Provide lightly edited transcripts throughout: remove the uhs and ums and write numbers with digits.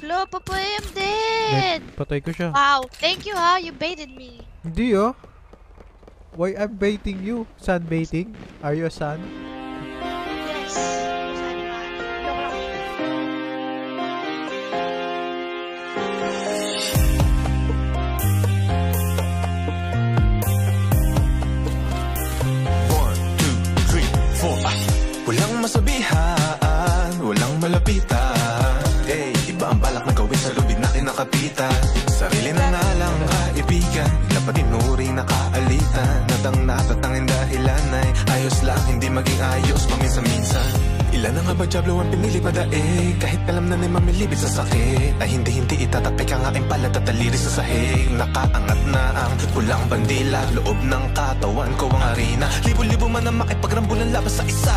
Lo, Popoy, I'm dead! Patay ko siya. Wow, thank you ha, you baited me. Hindi oh. Why I'm baiting you? Sunbaiting? Are you a sun? Yes. Walang masabihan, walang malapitan. Hey, iba ang balak na gawin sa lubid na kinakapitan. Sarili na nga lang kaibigan, bigla pa tinuring nakaalitan. Natang natatangin dahilan ay ayos lang, hindi maging ayos paminsan-minsan. Ilan na nga ba Diablo ang pinili padaig? Kahit alam na ni mamilibid sa sakit, ay hindi itatakpik ang aking palat at daliri sa sahig. Nakaangat na ang pulang bandila, loob ng katawan ko ang arena. Libo-libo man ang makipagrambulan labas sa isa,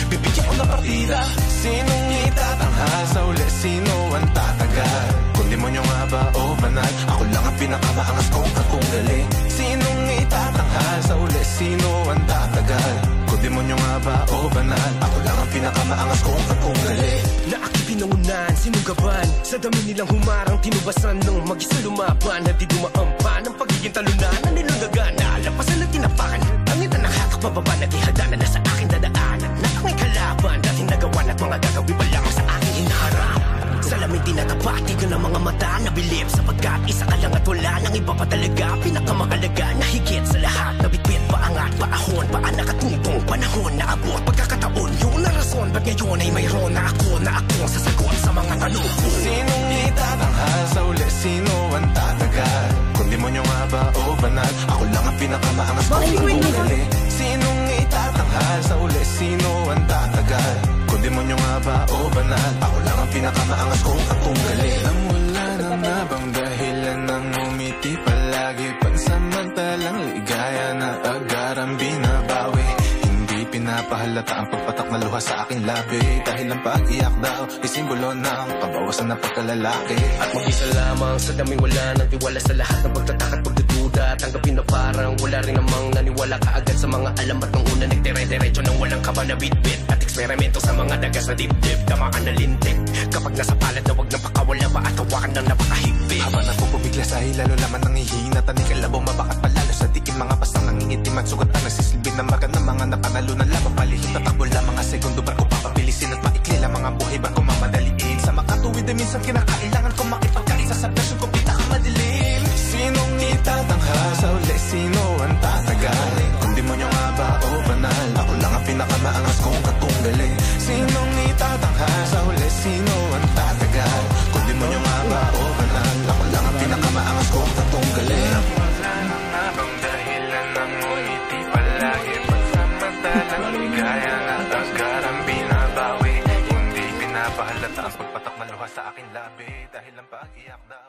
bibigyan ko ng partida. Sinong itatanghal sa uli? Sino ang tatagal? Kung demonyo nga ba o banal, ako lang ang pinakamaangas kong kakungali. Sinong itatanghal sa uli? Sino ang tatagal? Kung demonyo nga ba o banal, ako lang ang pinakamaangas kong kakungali. Na aking pinangunan, sinugaban sa dami nilang humarang tinubasan nung mag-isa lumaban. At di dumaampan ang pagiging talunan na nilulagan. Nalapasan at tinapakan, tangin na nakatak pababa, nagihadanan na sa aking dadaanan. Na aking kalaban, dating nagawan at mga gagawin pa lamang sa aking hinaharap. Salamin tinatapati ko ng mga mata na bilib, sapagkat isa ka lang at wala nang iba pa talaga. Pinakamahalaga na higit sa lahat, na bitbit, paangat, paahon, paanak at tungtong panahon na abot pagkakataon. Yun na rason, ba't ngayon ay mayroon na akong sasagot sa mga tanong. Sinong itatanghal sa uli? Sino ang tatagal? Kung demonyo nga ba o banal, ako lang ang pinakamaangas kong kakungali. Sinong itatanghal sa uli? Sino ang tatagal? Kung demonyo nga ba o banal, ako lang ang pinakamaangas kong kakungali. Nang wala nang nabang dahilan ng umiti palagi, pansamantalang ligaya na agarang binabawi. Hindi pinapahalata ang pagpatak na luha sa aking labi, dahil ang pag-iyak daw ay simbolo ng kabawasan ng pagkalalaki. At mag-isa lamang sa daming wala nang tiwala sa lahat ng pagtatak at pagdududa. Tanggapin na parang wala rin namang naniwala kaagad sa mga alamat ng una. Nagdire-diretso ng walang kaba na bitbit at eksperimento sa mga daga sa dibdib. Tamaan na lintik kapag nasa palad na wag nang pakawala pa at hawakan ng napakahigpit. Habang nagpupubigla sa hilalo laman ng hihina, tanikalabaw mabakat palalo sa diin. Mga bastang nangingitim at sugat ang nagsisilbi ng maganda. Mga napanalo ng labang palihit, tatakbo lang mga segundo, barko papabilisin at maikli lang mga buhay, barko mamadaliin. Sa makatuwid ay minsan kinakailangan kong makipagkaisa sa presyon kong pinakamadilim. Sinong itatanghal sa uli? Sino ang tatagal? Kung demonyo nga ba o banal, ako lang ang pinakamaangas kong katunggali. Sinong itatanghal sa uli? Sino ang tatagal? Kung demonyo nga ba o banal, ako lang ang pinakamaangas kong katunggali. Wala nang nabang dahilan ng ngumiti palagi, pansamantalang ligaya na agarang binabawi. Hindi pinapahalata ang pagpatak maluha sa aking labi, dahil ang pag-iyak daw